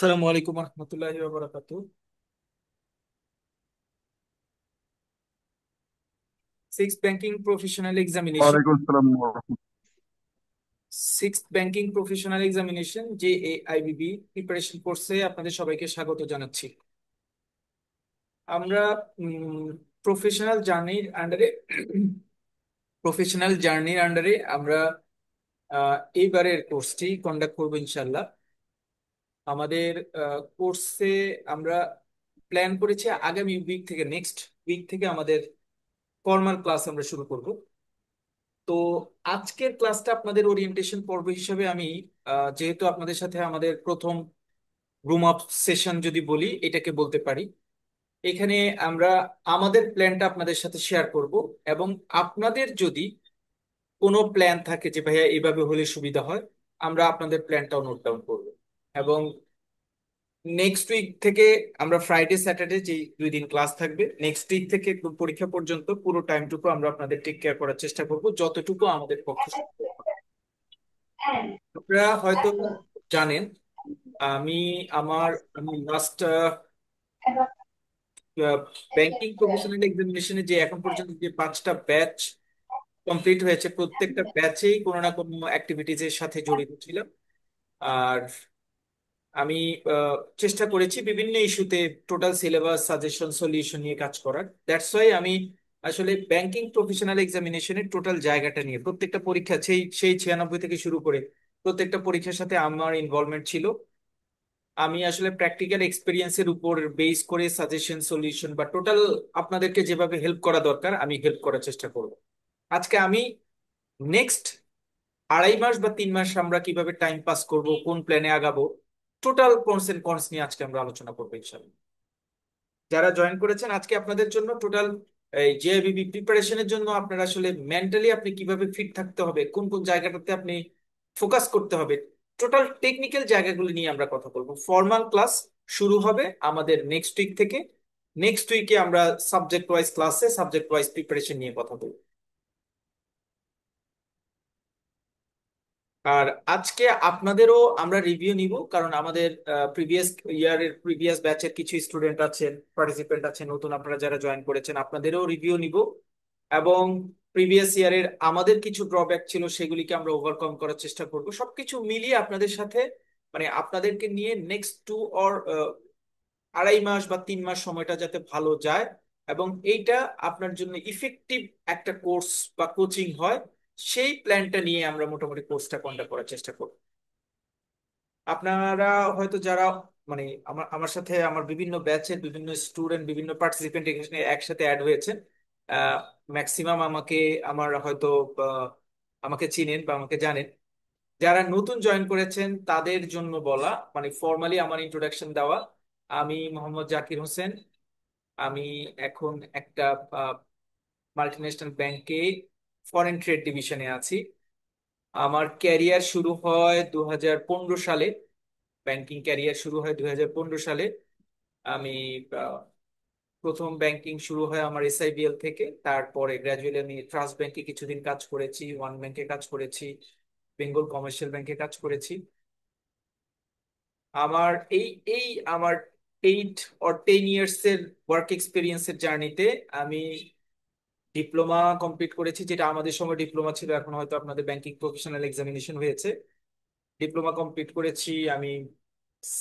আসসালামু আলাইকুম রহমতুল্লাহি ওয়া বারাকাতুহু। সিক্স ব্যাংকিং প্রফেশনাল এক্সামিনেশন ওয়ালাইকুম আসসালাম। সিক্স ব্যাংকিং প্রফেশনাল এক্সামিনেশন যে আইবিবি প্রিপারেশন কোর্সে আপনাদের সবাইকে স্বাগত জানাচ্ছি। আমরা প্রফেশনাল জার্নির আন্ডারে আমরা এইবারের কোর্সটি কন্ডাক্ট করবো ইনশাল্লাহ। আমাদের কোর্সে আমরা প্ল্যান করেছি আগামী উইক থেকে, নেক্সট উইক থেকে আমাদের ফর্মাল ক্লাস আমরা শুরু করব। তো আজকের ক্লাসটা আপনাদের ওরিয়েন্টেশন পর্ব হিসেবে আমি যেহেতু আপনাদের সাথে আমাদের প্রথম রুম আপ সেশন যদি বলি এটাকে বলতে পারি, এখানে আমরা আমাদের প্ল্যানটা আপনাদের সাথে শেয়ার করব। এবং আপনাদের যদি কোনো প্ল্যান থাকে যে ভাইয়া এইভাবে হলে সুবিধা হয়, আমরা আপনাদের প্ল্যানটাও নোট ডাউন করব। এবং নেক্সট উইক থেকে আমরা ফ্রাইডে স্যাটারডে যে 2 দিন ক্লাস থাকবে, নেক্সট উইক থেকে একদম পরীক্ষা পর্যন্ত পুরো টাইমটুকু আমরা আপনাদের টেক কেয়ার করার চেষ্টা করব যতটুকু আমাদের পক্ষে সম্ভব। আপনারা হয়তো জানেন, আমি আমার আমি লাস্ট ব্যাংকিং প্রফেশনাল এক্সামিনেশনে যে এখন পর্যন্ত যে 5টা ব্যাচ কমপ্লিট হয়েছে, প্রত্যেকটা ব্যাচেই কোনো না কোনো অ্যাক্টিভিটিজ এর সাথে জড়িত ছিলাম। আর আমি চেষ্টা করেছি বিভিন্ন ইস্যুতে টোটাল সিলেবাস সাজেশন সলিউশন নিয়ে কাজ করার। দ্যাটস ওয়াই আমি আসলে ব্যাংকিং প্রফেশনাল এক্সামিনেশনের টোটাল জায়গাটা নিয়ে প্রত্যেকটা পরীক্ষা, সেই সেই 96 থেকে শুরু করে প্রত্যেকটা পরীক্ষার সাথে আমার ইনভলভমেন্ট ছিল। আমি আসলে প্র্যাকটিক্যাল এক্সপিরিয়েন্সের উপর বেস করে সাজেশন সলিউশন বা টোটাল আপনাদেরকে যেভাবে হেল্প করা দরকার আমি হেল্প করার চেষ্টা করব। আজকে আমি নেক্সট 2.5 মাস বা 3 মাস আমরা কিভাবে টাইম পাস করব, কোন প্ল্যানে আগাবো, টোটাল প্রনস এন্ড কনস নিয়ে আজকে আমরা আলোচনা করবো ইনশাল্লাহ। যারা জয়েন করেছেন আজকে আপনাদের জন্য টোটাল এই জেআইবিবি প্রিপারেশনের জন্য আপনারা আসলে মেন্টালি আপনি কিভাবে ফিট থাকতে হবে, কোন কোন জায়গাটাতে আপনি ফোকাস করতে হবে, টোটাল টেকনিক্যাল জায়গাগুলো নিয়ে আমরা কথা বলবো। ফর্মাল ক্লাস শুরু হবে আমাদের নেক্সট উইক থেকে। নেক্সট উইকে আমরা সাবজেক্ট ওয়াইজ ক্লাসে সাবজেক্ট ওয়াইজ প্রিপারেশন নিয়ে কথা বলবো। আর আজকে আপনাদেরও আমরা রিভিউ নিব, কারণ আমাদের প্রিভিয়াস ব্যাচের কিছু স্টুডেন্ট আছেন, পার্টিসিপেন্ট আছেন, নতুন আপনারা যারা জয়েন করেছেন আপনাদেরও রিভিউ নিব। এবং প্রিভিয়াস ইয়ারের আমাদের কিছু ড্রব্যাক ছিল সেগুলিকে আমরা ওভারকাম করার চেষ্টা করব। সবকিছু মিলিয়ে আপনাদের সাথে, মানে আপনাদেরকে নিয়ে নেক্সট 2 or 2.5 মাস বা 3 মাস সময়টা যাতে ভালো যায় এবং এইটা আপনার জন্য ইফেক্টিভ একটা কোর্স বা কোচিং হয়, সেই প্ল্যানটা নিয়ে আমরা মোটামুটি কোর্সটা কন্ডাক্ট করার চেষ্টা করব। আপনারা হয়তো যারা, মানে আমার আমার সাথে আমার বিভিন্ন ব্যাচের বিভিন্ন স্টুডেন্ট বিভিন্ন পার্টিসিপেন্ট এখানে একসাথে অ্যাড হয়েছেন, ম্যাক্সিমাম আমাকে আমার হয়তো আমাকে চিনেন বা আমাকে জানেন। যারা নতুন জয়েন করেছেন তাদের জন্য বলা, মানে ফর্মালি আমার ইন্ট্রোডাকশন দেওয়া, আমি মোহাম্মদ জাকির হোসেন। আমি এখন একটা মাল্টিন্যাশনাল ব্যাংকে ফরেন ট্রেড ডিভিশনে আছি। আমার ক্যারিয়ার শুরু হয় 2015 সালে। ব্যাংকিং ক্যারিয়ার শুরু হয় 2015 সালে। আমি আহ, প্রথম ব্যাংকিং শুরু হয় আমার এসআইবিএল থেকে, তারপরে গ্রাজুয়ালি আমি ট্রাস্ট ব্যাংকে কিছুদিন কাজ করেছি, ওয়ান ব্যাংকে কাজ করেছি, বেঙ্গল কমার্শিয়াল ব্যাংকে কাজ করেছি। আমার এই এই আমার 8 or 10 ইয়ার্স এর ওয়ার্ক এক্সপিরিয়েন্সের জার্নিতে আমি ডিপ্লোমা কমপ্লিট করেছি, যেটা আমাদের সময় ডিপ্লোমা ছিল, এখন হয়তো আপনাদের ব্যাংকিং প্রফেশনাল এক্সামিনেশন হয়েছে। ডিপ্লোমা কমপ্লিট করেছি আমি,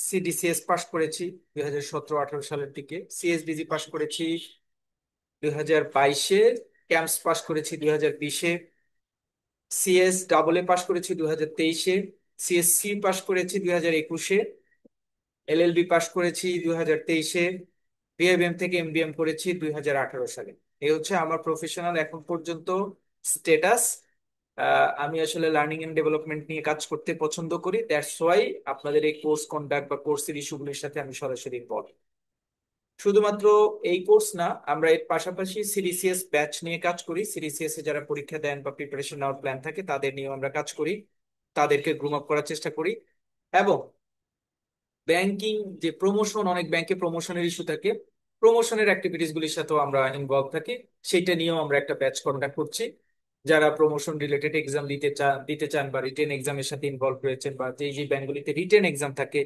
সিডিসিএস পাশ করেছি 2017-18 সালের দিকে, সিএসডিজি পাশ করেছি 2022-এ, ক্যাম্পস পাশ করেছি 2020-এ, সিএস ডাবল এ পাশ করেছি 2023-এ, সিএসসি পাশ করেছি 2021-এ, এলএলবি পাশ করেছি 2023-এ, বিএবিএম থেকে এমবিএম করেছি 2018 সালে। এই হচ্ছে আমার প্রফেশনাল এখন পর্যন্ত স্টেটাস। আমি আসলে লার্নিং এন্ড ডেভেলপমেন্ট নিয়ে কাজ করতে পছন্দ করি, দ্যাটস ওয়াই আপনাদের এই কোর্স কন্ডাক্ট বা কোর্সের ইস্যুগুলির সাথে আমি সরাসরি ইনভলভ। শুধুমাত্র এই কোর্স না, আমরা এর পাশাপাশি সিডিসিএস ব্যাচ নিয়ে কাজ করি। সিডিসিএস এ যারা পরীক্ষা দেন বা প্রিপারেশন নেওয়ার প্ল্যান থাকে তাদের নিয়েও আমরা কাজ করি, তাদেরকে গ্রুম আপ করার চেষ্টা করি। এবং ব্যাংকিং যে প্রমোশন, অনেক ব্যাংকে প্রমোশনের ইস্যু থাকে, প্রমোশনের অ্যাক্টিভিটিস গুলির সাথেও আমরা ইনভলভ থাকি। সেটা নিয়েও আমরা একটা ব্যাচ কন্ডাক্ট করছি। যারা প্রমোশন রিলেটেড এক্সাম দিতে চান বা রিটেন এক্সামের সাথে ইনভলভ রয়েছেন, বা যে যে ব্যাংকগুলিতে রিটেন এক্সাম থাকে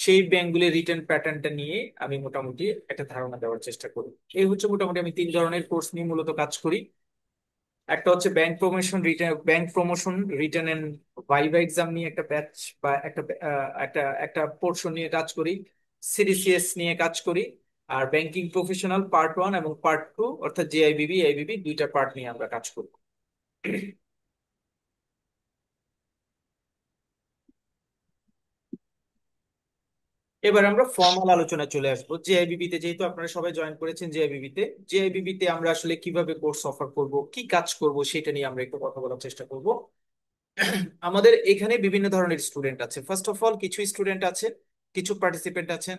সেই ব্যাংকগুলির রিটার্ন প্যাটার্নটা নিয়ে আমি মোটামুটি একটা ধারণা দেওয়ার চেষ্টা করি। এই হচ্ছে মোটামুটি আমি তিন ধরনের কোর্স নিয়ে মূলত কাজ করি। একটা হচ্ছে bank promotion return and viva exam নিয়ে একটা ব্যাচ বা একটা পোর্শন নিয়ে কাজ করি। সিডিসিএস নিয়ে কাজ করি। আর ব্যাংকিং প্রফেশনাল পার্ট 1 এবং পার্ট 2, অর্থাৎ জেআইবিবি আইবিবি দুইটা পার্ট নিয়ে আমরা কাজ করি। এবার আমরা ফর্মাল আলোচনায় চলে আসবো। জেআইবিবি তে যেহেতু আপনারা সবাই জয়েন করেছেন, জেআইবিবি তে আমরা আসলে কিভাবে কোর্স অফার করব, কি কাজ করব, সেটা নিয়ে আমরা একটু কথা বলার চেষ্টা করব। আমাদের এখানে বিভিন্ন ধরনের স্টুডেন্ট আছে। ফার্স্ট অফ অল, কিছু স্টুডেন্ট আছে, কিছু পার্টিসিপেন্ট আছেন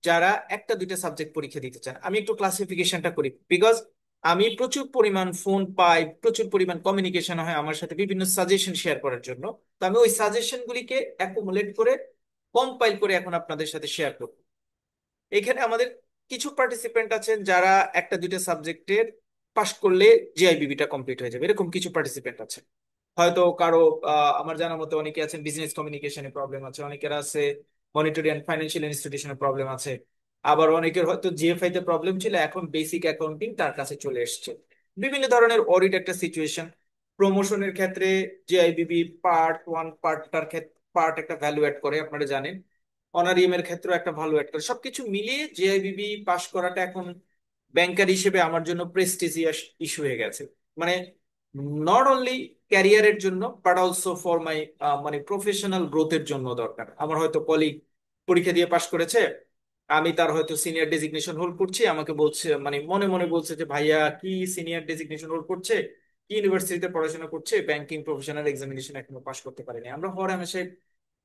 যারা একটা দুইটা সাবজেক্ট পরীক্ষা দিতে চান। আমি একটু ক্লাসিফিকেশনটা করি, বিকজ আমি প্রচুর পরিমাণ ফোন পাই, প্রচুর পরিমাণ কমিউনিকেশন হয় আমার সাথে বিভিন্ন সাজেশন শেয়ার করার জন্য। তো আমি ওই সাজেশন গুলিকে অ্যাকুমুলেট করে কম্পাইল করে এখন আপনাদের সাথে শেয়ার করব। এখানে আমাদের কিছু পার্টিসিপেন্ট আছেন যারা একটা দুইটা সাবজেক্টের পাশ করলে জেআইবিবিটা কমপ্লিট হয়ে যাবে, এরকম কিছু পার্টিসিপেন্ট আছে। হয়তো কারো আমার জানার মতো অনেকে আছেন বিজনেস কমিউনিকেশনে প্রবলেম আছে, অনেকের আছে মনিটারি অ্যান্ড ফাইন্যান্সিয়াল ইনস্টিটিউশনে প্রবলেম আছে। আবার অনেকের হয়তো জিএফআই তে প্রবলেম ছিল, এখন বেসিক অ্যাকাউন্টিং তার কাছে চলে এসছে। বিভিন্ন ধরনের অডিট একটা সিচুয়েশন। প্রমোশনের ক্ষেত্রে জেআইবিবি পার্ট 1 পার্ট একটা ভ্যালু অ্যাড করে, আপনারা জানেন। অনারিয়াম এর ক্ষেত্রে একটা ভালো অ্যাড করে, সবকিছু মিলিয়ে জেআইবিবি পাশ করাটা এখন ব্যাংকার হিসেবে আমার জন্য প্রেস্টিজিয়াস ইস্যু হয়ে গেছে। মানে নট অনলি ক্যারিয়ারের জন্য, বাট অলসো ফর মাই মানে প্রফেশনাল গ্রোথের জন্য দরকার। আমার হয়তো কলিগ পরীক্ষা দিয়ে পাশ করেছে, আমি তার হয়তো সিনিয়র ডেজিগনেশন হোল্ড করছি, আমাকে বলছে, মানে মনে মনে বলছে যে ভাইয়া কি সিনিয়র ডেজিগনেশন হোল্ড করছে, কি ইউনিভার্সিটিতে পড়াশোনা করছে, ব্যাংকিং প্রফেশনাল এক্সামিনেশন এখনো পাশ করতে পারেনি। আমরা হর হামেশা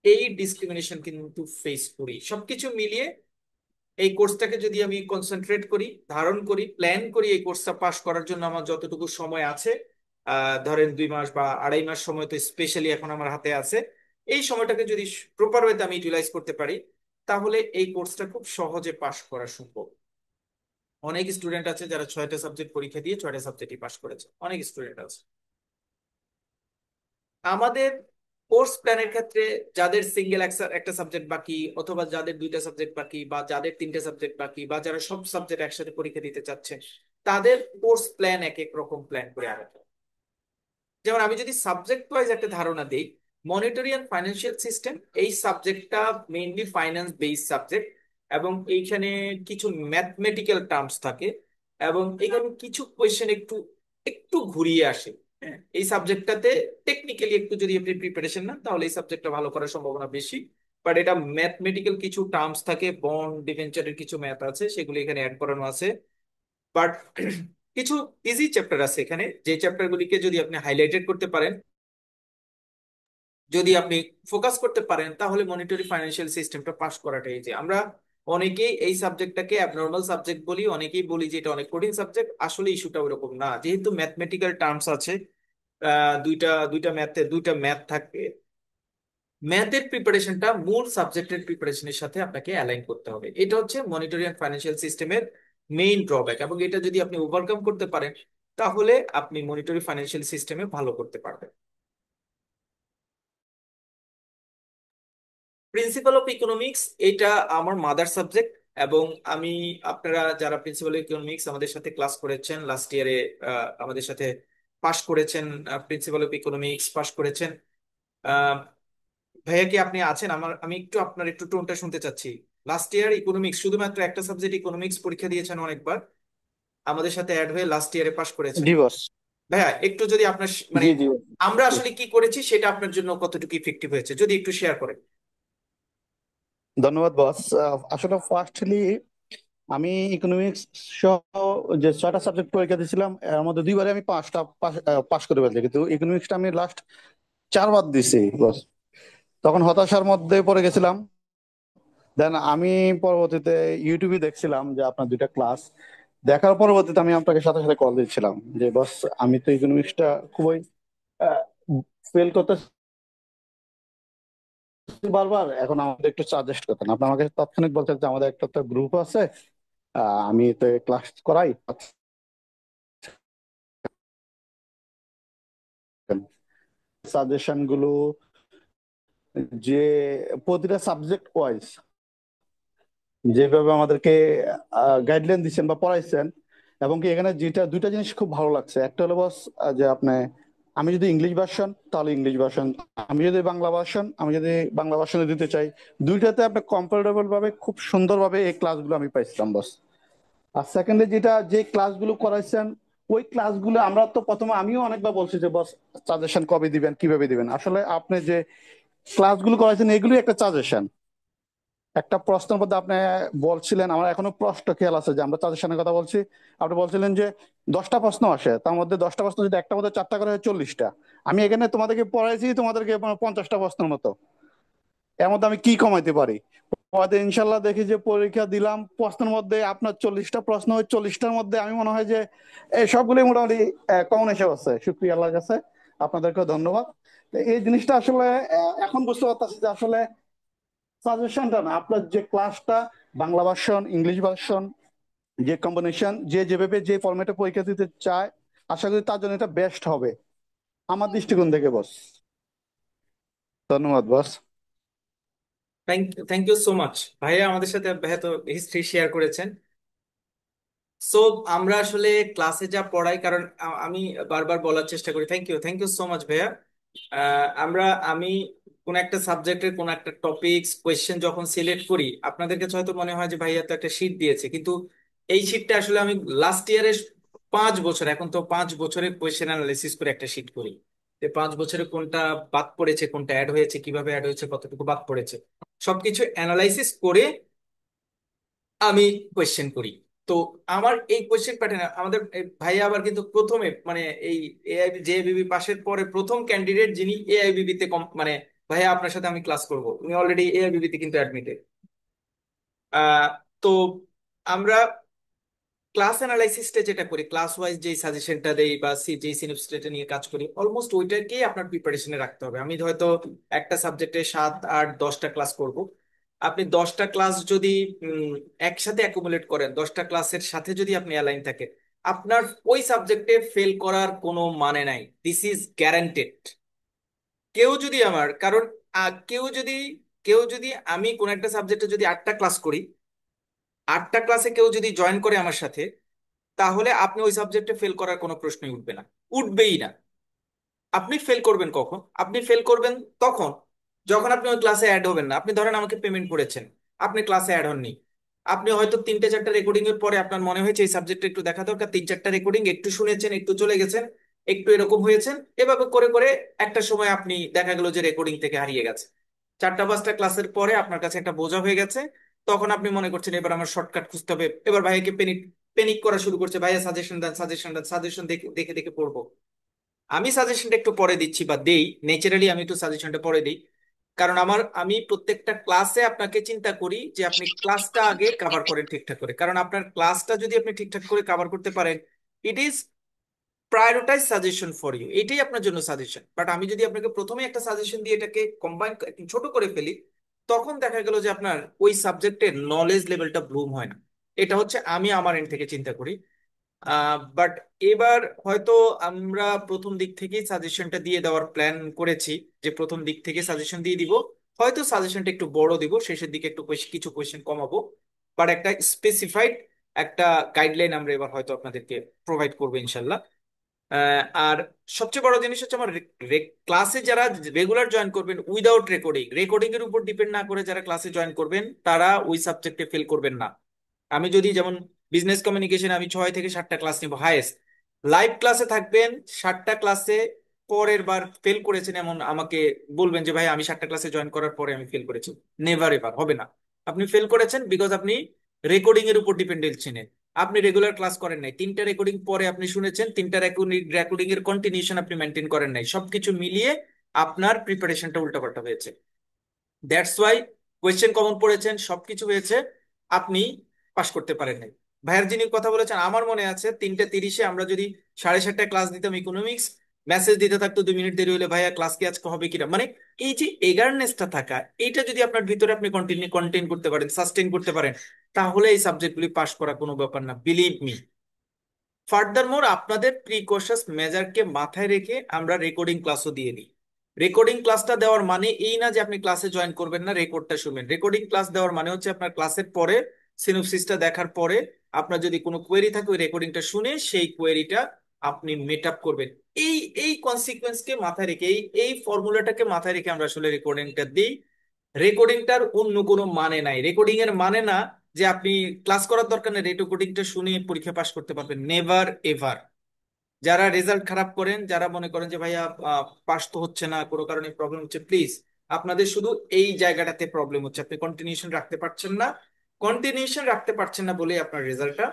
এই ডিসক্রিমিনেশন কিন্তু ফেস করি। সবকিছু মিলিয়ে এই কোর্সটাকে যদি আমি কনসেন্ট্রেট করি, ধারণ করি, প্ল্যান করি, এই কোর্সটা পাশ করার জন্য আমার যতটুকু সময় আছে, ধরেন 2 মাস বা 2.5 মাস সময় তো স্পেশালি এখন আমার হাতে আছে, এই সময়টাকে যদি প্রপার ওয়েতে আমি ইউটিলাইজ করতে পারি, তাহলে এই কোর্সটা খুব সহজে পাশ করা সম্ভব। অনেক স্টুডেন্ট আছে যারা 6টা সাবজেক্ট পরীক্ষা দিয়ে 6টা সাবজেক্টই পাশ করেছে, অনেক স্টুডেন্ট আছে। আমাদের কোর্স প্ল্যানের ক্ষেত্রে যাদের সিঙ্গেল একটা সাবজেক্ট বাকি, অথবা যাদের 2টা সাবজেক্ট বাকি, বা যাদের 3টে সাবজেক্ট বাকি, বা যারা সব সাবজেক্ট একসাথে পরীক্ষা দিতে চাচ্ছে, তাদের কোর্স প্ল্যান এক এক রকম প্ল্যান করে আলাদা। যেমন আমি যদি সাবজেক্ট ওয়াইজ একটা ধারণা দিই, মনিটারি অ্যান্ড ফাইন্যান্সিয়াল সিস্টেম এই সাবজেক্টটা মেইনলি ফাইন্যান্স বেসড সাবজেক্ট, এবং এইখানে কিছু ম্যাথমেটিক্যাল টার্মস থাকে, এবং এখানে কিছু কোয়েশ্চেন একটু একটু ঘুরিয়ে আসে। হ্যাঁ, এই সাবজেক্টটাতে টেকনিক্যালি একটু যদি আপনি প্রিপারেশন নেন, তাহলে এই সাবজেক্টটা ভালো করার সম্ভাবনা বেশি। বাট এটা ম্যাথমেটিক্যাল কিছু টার্মস থাকে, বন্ড ডিভেঞ্চারের কিছু ম্যাথ আছে, সেগুলো এখানে অ্যাড করানো আছে। বাট কিছু ইজি চ্যাপ্টার আছে এখানে, যে চ্যাপ্টার গুলিকে যদি আপনি হাইলাইটেড করতে পারেন, যদি আপনি ফোকাস করতে পারেন, তাহলে মনিটারি ফাইন্যান্সিয়াল সিস্টেমটা পাস করাটাই যে আমরা অনেকেই এই সাবজেক্টটাকে অ্যাবনর্মাল সাবজেক্ট বলি, অনেকেই বলি যে এটা অনেক কঠিন সাবজেক্ট। আসলে ইস্যুটা ওরকম না, যেহেতু ম্যাথমেটিক্যাল টার্মস আছে, দুইটা দুইটা ম্যাথ থাকে। ম্যাথের প্রিপারেশনটা মূল সাবজেক্টের প্রিপারেশনের সাথে আপনাকে অ্যালাইন করতে হবে। এটা হচ্ছে মনিটারি অ্যান্ড ফাইন্যান্সিয়াল সিস্টেমের মেইন ড্রব্যাক, এবং এটা যদি আপনি ওভারকাম করতে পারেন, তাহলে আপনি মনিটারি ফাইন্যান্সিয়াল সিস্টেমে ভালো করতে পারবেন। প্রিন্সিপাল অফ ইকোনমিক্স এটা আমার মাদার সাবজেক্ট, এবং আমি, আপনারা যারা প্রিন্সিপাল অফ ইকোনমিক্স আমাদের সাথে ক্লাস করেছেন লাস্ট ইয়ারে, আমাদের সাথে পাশ করেছেন, প্রিন্সিপাল অফ ইকোনমিক্স পাশ করেছেন। আহ, ভাইয়া কি আপনি আছেন? আমি একটু আপনার একটু টোনটা শুনতে চাচ্ছি। লাস্ট ইয়ার ইকোনমিক্স, শুধুমাত্র একটা সাবজেক্ট ইকোনমিক্স পরীক্ষা দিয়েছেন অনেকবার, আমাদের সাথে অ্যাড হয়ে লাস্ট ইয়ারে পাশ করেছেন। জি বস। ভাইয়া একটু যদি আপনার মানে জি জি boss। আমরা আসলে কি করেছি সেটা আপনার জন্য কতটুকু ইফেক্টিভ হয়েছে যদি একটু শেয়ার করেন। ধন্যবাদ বস। আসলে ফার্স্টলি আমি ইকোনমিক্স সহ যে 6টা সাবজেক্ট পরীক্ষা দিয়েছিলাম, এর মধ্যে 2বারে আমি পাস করে ফেলছি, কিন্তু ইকোনমিক্সটা আমি লাস্ট 4বার দিছি বস। তখন হতাশার মধ্যে পড়ে গেছিলাম। দেন আমি পরবর্তীতে ইউটিউবে দেখছিলাম যে আপনার 2টা ক্লাস দেখার পরবর্তীতে আমি আপনাকে সাথে সাথে কল দিচ্ছিলাম যে বস, আমি তো ইকোনমিক্সটা খুবই ফেল করতেছি বারবার, এখন আমাদের একটু সাজেস্ট করতেন। আপনি আমাকে তৎক্ষণিক বলছেন যে আমাদের একটা তো গ্রুপ আছে, আমি তো ক্লাস করাই, সাজেশন গুলো যে প্রতিটা সাবজেক্ট ওয়াইজ যেভাবে আমাদেরকে গাইডলাইন দিচ্ছেন বা পড়াইছেন। এবং কি এখানে যেটা দুইটা জিনিস খুব ভালো লাগছে, একটা হলো বস যে আপনি, আমি যদি ইংলিশ ভার্সন তাহলে ইংলিশ ভার্সন, আমি যদি বাংলা ভার্সন আমি যদি বাংলা ভার্সনে দিতে চাই, দুইটাতে আপনি কমফোর্টেবল ভাবে খুব সুন্দরভাবে এই ক্লাসগুলো আমি পাইছিলাম বস। আর সেকেন্ডে যেটা যে ক্লাসগুলো করাইছেন, ওই ক্লাসগুলো আমরা তো প্রথমে আমিও অনেকবার বলছি যে বস সাজেশন কবে দিবেন কিভাবে দিবেন, আসলে আপনি যে ক্লাসগুলো করাইছেন এগুলোই একটা সাজেশন। একটা প্রশ্নের মধ্যে আপনি বলছিলেন, আমার এখনো প্রশ্ন খেয়াল আছে যে আমরা সাজেশনের কথা বলছি, আপনি বলছিলেন যে 10টা প্রশ্ন আসে, তার মধ্যে 10টা প্রশ্ন যদি একটা মধ্যে 4টা করে হয় 40টা। আমি এখানে তোমাদেরকে পড়াইছি তোমাদেরকে 50টা প্রশ্নের মতো, এর মধ্যে আমি কি কমাইতে পারি? পরে ইনশাল্লাহ দেখি যে পরীক্ষা দিলাম, প্রশ্নের মধ্যে আপনার 40টা প্রশ্ন, ওই 40টার মধ্যে আমি মনে হয় যে এই সবগুলোই মোটামুটি কমন এসে আছে, শুক্রিয়া আল্লাহর কাছে, আপনাদেরকে ধন্যবাদ। তো এই জিনিসটা আসলে এখন বুঝতে পারতেছি যে আসলে সাজেশনটা না, আপনার যে ক্লাসটা, বাংলা ভার্সন ইংলিশ ভার্সন, যে কম্বিনেশন, যে যেভাবে যে ফরম্যাটে পরীক্ষা দিতে চায়, আশা করি তার জন্য এটা বেস্ট হবে আমার দৃষ্টিকোণ থেকে বস। ধন্যবাদ বস। থ্যাংক ইউ সো মাচ ভাইয়া, আমাদের সাথে ভাইয়া তো হিস্ট্রি শেয়ার করেছেন। সো আমরা আসলে ক্লাসে যা পড়াই, কারণ আমি বারবার বলার চেষ্টা করি, থ্যাংক ইউ সো মাচ ভাইয়া। আমি কোন একটা সাবজেক্টের কোন একটা টপিকস কোয়েশ্চেন যখন সিলেক্ট করি, আপনাদের কাছে হয়তো মনে হয় যে ভাইয়া তো একটা শীট দিয়েছে, কিন্তু এই শীটটা আসলে আমি লাস্ট ইয়ারের 5 বছর, এখন তো 5 বছরের কোয়েশ্চেন অ্যানালাইসিস করে একটা শীট করি, যে 5 বছরে কোনটা বাদ পড়েছে, কোনটা অ্যাড হয়েছে, কিভাবে অ্যাড হয়েছে, কতটুকু বাদ পড়েছে, সবকিছু অ্যানালাইসিস করে আমি কোয়েশ্চেন করি। তো আমার এই কোয়েশ্চেন প্যাটার্ন, আমাদের এই ভাইয়া আবার কিন্তু প্রথমে মানে এই এআইবি জেআইবিবি পাশের পরে প্রথম ক্যান্ডিডেট যিনি এআইবিবি তে কম মানে, ভাইয়া আপনার সাথে আমি ক্লাস করব, উনি অলরেডি এআইবিবি তে কিন্তু অ্যাডমিটেড। তো আমরা ক্লাস অ্যানালাইসিসটা যেটা করি, ক্লাস ওয়াইজ যেই সাজেশনটা দেই বা যেই সিনাপসিসটা নিয়ে কাজ করি, অলমোস্ট ওইটাকেই আপনার প্রিপারেশনে রাখতে হবে। আমি হয়তো একটা সাবজেক্টে 7 8 10টা ক্লাস করব, আপনি 10টা ক্লাস যদি একসাথে অ্যাকুমুলেট করেন, 10টা ক্লাসের সাথে যদি আপনি অ্যালাইন থাকেন, আপনার ওই সাবজেক্টে ফেল করার কোনো মানে নাই, দিস ইজ গ্যারান্টেড। কেউ যদি আমার কারণ আহ, কেউ যদি কেউ যদি আমি কোন একটা সাবজেক্টে যদি 8টা ক্লাস করি, 8টা ক্লাসে কেউ যদি জয়েন করে আমার সাথে, তাহলে আপনি ওই সাবজেক্টে ফেল করার কোনো প্রশ্নই উঠবে না, উঠবেই না। আপনি ফেল করবেন কখন? আপনি ফেল করবেন তখন যখন আপনি ওই ক্লাসে অ্যাড হবেন না। আপনি ধরেন আমাকে পেমেন্ট করেছেন, আপনি ক্লাসে অ্যাড হননি, আপনি হয়তো 3টে 4টা রেকর্ডিং এর পরে আপনার মনে হয়েছে এই সাবজেক্টটা একটু দেখা দরকার, 3 4টা রেকর্ডিং একটু শুনেছেন, একটু চলে গেছেন, একটু এরকম হয়েছেন, এভাবে করে করে একটা সময় আপনি দেখা গেল যে রেকর্ডিং থেকে হারিয়ে গেছে। 4টা 5টা ক্লাসের পরে আপনার কাছে একটা বোঝা হয়ে গেছে, তখন আপনি মনে করছেন এবার আমার শর্টকাট খুঁজতে হবে, এবার ভাইয়াকে পেনিক পেনিক করা শুরু করছে, ভাইয়া সাজেশন দেন, সাজেশন দেন, সাজেশন দেখে দেখে দেখে পড়বো। আমি সাজেশনটা একটু পরে দিচ্ছি বা দেই, ন্যাচারালি আমি একটু সাজেশনটা পরে দিই, কারণ আমি প্রত্যেকটা ক্লাসে আপনাকে চিন্তা করি যে আপনি ক্লাসটা আগে কভার করেন ঠিকঠাক করে, কারণ আপনার ক্লাসটা যদি আপনি ঠিকঠাক করে কভার করতে পারেন, it is prioritize suggestion for you, এটাই আপনার জন্য সাজেশন। বাট আমি যদি আপনাকে প্রথমে একটা সাজেশন দিয়ে এটাকে কম্বাইন ছোট করে ফেলি, তখন দেখা গেল যে আপনার ওই সাবজেক্টের নলেজ লেভেলটা ব্লুম হয় না। এটা হচ্ছে আমি আমার এন্ড থেকে চিন্তা করি। বাট এবার হয়তো আমরা প্রথম দিক থেকেই সাজেশনটা দিয়ে দেওয়ার প্ল্যান করেছি, যে প্রথম দিক থেকে সাজেশন দিয়ে দিব, হয়তো সাজেশনটা একটু বড় দিব, শেষের দিকে একটু কিছু কোয়েশ্চেন কমাবো, বাট একটা স্পেসিফাইড একটা গাইডলাইন আমরা এবার হয়তো আপনাদেরকে প্রোভাইড করবো ইনশাল্লাহ। আর সবচেয়ে বড় জিনিস হচ্ছে আমার ক্লাসে যারা রেগুলার জয়েন করবেন উইদাউট রেকর্ডিং, রেকর্ডিং এর উপর ডিপেন্ড না করে যারা ক্লাসে জয়েন করবেন, তারা ওই সাবজেক্টে ফেল করবেন না। আমি যদি যেমন বিজনেস কমিউনিকেশন আমি 6 থেকে 7টা ক্লাস নিব হাইয়েস্ট, লাইভ ক্লাসে থাকবেন 7টা ক্লাসে, পরের বার ফেল করেছেন এমন আমাকে বলবেন যে ভাই আমি 7টা ক্লাসে জয়েন করার পরে আমি ফেল করেছি, নেভার এভার হবে না। আপনি ফেল করেছেন বিকজ আপনি রেকর্ডিং এর উপর ডিপেন্ডেন্ট ছিলেন, আপনি রেগুলার ক্লাস করেন নাই, 3টা রেকর্ডিং পরে আপনি শুনেছেন, 3টা রেকর্ডিং এর কন্টিনিউশন আপনি মেনটেন করেন নাই, সবকিছু মিলিয়ে আপনার প্রিপারেশনটা উল্টাপাল্টা হয়েছে। দ্যাটস ওয়াই কোয়েশ্চেন কমন পড়েছেন, সবকিছু হয়েছে, আপনি পাশ করতে পারেন নাই। ভাইয়ার যিনি কথা বলেছেন, আমার মনে আছে 3টা 30-এ আমরা যদি 7:30টায় ক্লাস দিতাম ইকোনমিক্স, মেসেজ দিতে থাকতো 2 মিনিট দেরি হলে, ভাইয়া ক্লাস কি আজকে হবে কিনা, মানে এই যে এগারনেসটা থাকা, এইটা যদি আপনার ভিতরে আপনি কন্টেন করতে পারেন, সাস্টেন করতে পারেন, তাহলে এই সাবজেক্টগুলি পাশ করা কোনো ব্যাপার না, বিলিভ মি। ফার্দার মোর আপনাদের প্রিকশাস মেজারকে মাথায় রেখে আমরা রেকর্ডিং ক্লাসও দিয়ে দিই। রেকর্ডিং ক্লাসটা দেওয়ার মানে এই না যে আপনি ক্লাসে জয়েন করবেন না, রেকর্ডটা শুনবেন। রেকর্ডিং ক্লাস দেওয়ার মানে হচ্ছে আপনার ক্লাসের পরে সিনোপসিসটা দেখার পরে আপনার যদি কোনো কোয়েরি থাকে ওই রেকর্ডিংটা শুনে সেই কোয়েরিটা আপনি মেট আপ করবেন। এই এই কনসিকুয়েন্সকে মাথায় রেখে, এই ফর্মুলাটাকে মাথায় রেখে আমরা আসলে রেকর্ডিংটা দিই। রেকর্ডিংটার অন্য কোনো মানে নাই। রেকর্ডিং এর মানে না যে আপনি ক্লাস করার দরকার নেই, রেকর্ডিংটা শুনে পরীক্ষা পাস করতে পারবেন, নেভার এভার। যারা রেজাল্ট খারাপ করেন, যারা মনে করেন যে ভাইয়া পাস তো হচ্ছে না, কোনো কারণে প্রবলেম হচ্ছে, প্লিজ আপনাদের শুধু এই জায়গাটাতে প্রবলেম হচ্ছে, আপনি কন্টিনিউশন রাখতে পারছেন না। কন্টিনিউশন রাখতে পারছেন না বলেই আপনার রেজাল্টটা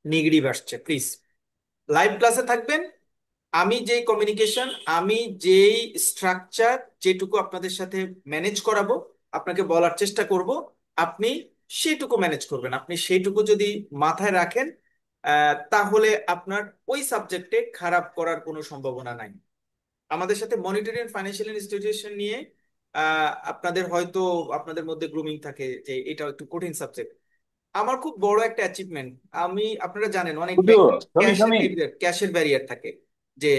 নেগেটিভ আসছে। প্লিজ লাইভ ক্লাসে থাকবেন। আমি যেই কমিউনিকেশন, আমি যেই স্ট্রাকচার, যেটুকু আপনাদের সাথে ম্যানেজ করাবো, আপনাকে বলার চেষ্টা করব, আপনি সেইটুকু ম্যানেজ করবেন। আপনি সেইটুকু যদি মাথায় রাখেন, তাহলে আপনার ওই সাবজেক্টে খারাপ করার কোনো সম্ভাবনা নাই। আমাদের সাথে মনিটারি অ্যান্ড ফাইন্যান্সিয়াল ইনস্টিটিউশন নিয়ে আপনাদের হয়তো আপনাদের মধ্যে গ্রুমিং থাকে যে এটা একটু কঠিন সাবজেক্ট। আমার খুব বড় একটা অ্যাচিভমেন্ট, আমি, আপনারা জানেন অনেক শুধু ব্যাংকে জমি ক্যাশের জমি ক্যাশের ব্যারিয়ার থাকে, যে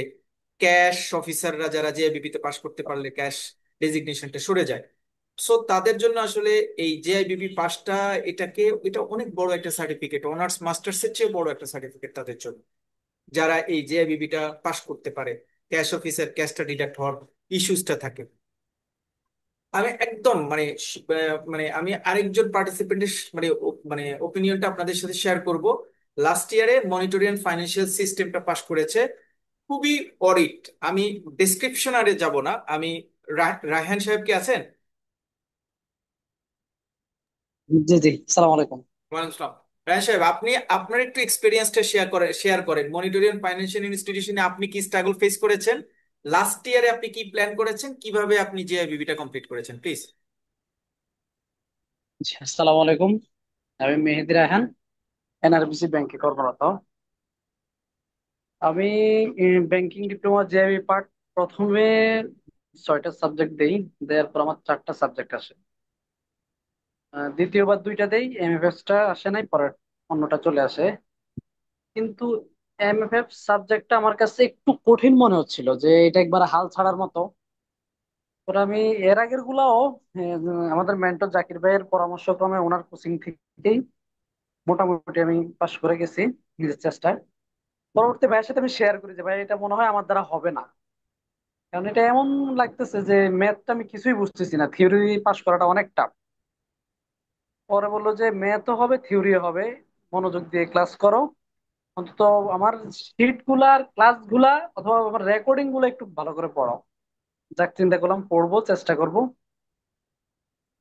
ক্যাশ অফিসাররা যারা জেআইবিপি তে পাশ করতে পারলে ক্যাশ ডেজিগনেশনটা সরে যায়। সো তাদের জন্য আসলে এই জেআইবিপি পাসটা, এটা অনেক বড় একটা সার্টিফিকেট, অনার্স মাস্টার্স এর চেয়ে বড় একটা সার্টিফিকেট তাদের জন্য, যারা এই জেআইবিপিটা পাশ করতে পারে। ক্যাশ অফিসার ক্যাশটা ডিডাক্ট হওয়ার ইস্যুসটা থাকে। আমি একদম মানে আমি আরেকজন পার্টিসিপেন্টের মানে ওপিনিয়নটা আপনাদের সাথে শেয়ার করব। লাস্ট ইয়ারে মনিটরি অ্যান্ড ফাইন্যান্সিয়াল সিস্টেমটা পাশ করেছে, খুবই অডিট। আমি ডেসক্রিপশন আরে যাব না, আমি রায়হান সাহেব কি আছেন? জি জি, সালাম আলাইকুম। ওয়ালাইকুম আসসালাম। রায়হান সাহেব, আপনি আপনার একটু এক্সপিরিয়েন্সটা শেয়ার করেন মনিটরি অ্যান্ড ফাইন্যান্সিয়াল ইনস্টিটিউশনে আপনি কি স্ট্রাগল ফেস করেছেন, লাস্ট ইয়ারে আপনি কি প্ল্যান করেছেন, কিভাবে আপনি জেআইবিবিটা কমপ্লিট করেছেন, প্লিজ। জি, আসসালামু আলাইকুম। আমি মেহেদি রায়হান, এনআরবিসি ব্যাংকে কর্মরত। আমি ব্যাংকিং ডিপ্লোমা জেআইবি পার্ট প্রথমে 6টা সাবজেক্ট দেই, দেওয়ার পর আমার 4টা সাবজেক্ট আসে। দ্বিতীয়বার 2টা দেই, এমএফএস টা আসে নাই, পরে অন্যটা চলে আসে। কিন্তু এমএফএফ সাবজেক্টটা আমার কাছে একটু কঠিন মনে হচ্ছিল, যে এটা একবার হাল ছাড়ার মতো। পরে আমি এর আগের গুলাও আমাদের মেন্টর জাকির ভাইয়ের পরামর্শক্রমে ওনার কোচিং থেকেই মোটামুটি আমি পাশ করে গেছি নিজের চেষ্টায়। পরবর্তী ভাইয়ের সাথে আমি শেয়ার করি যে ভাই এটা মনে হয় আমার দ্বারা হবে না, কারণ এটা এমন লাগতেছে যে ম্যাথটা আমি কিছুই বুঝতেছি না, থিওরি পাশ করাটা অনেক টাফ। পরে বললো যে ম্যাথও হবে থিওরিও হবে, মনোযোগ দিয়ে ক্লাস করো। অন্তত আমার শিট গুলা আর ক্লাস গুলা অথবা আমার রেকর্ডিং গুলো একটু ভালো করে পড়ো। যাক, চিন্তা করলাম পড়বো, চেষ্টা করব।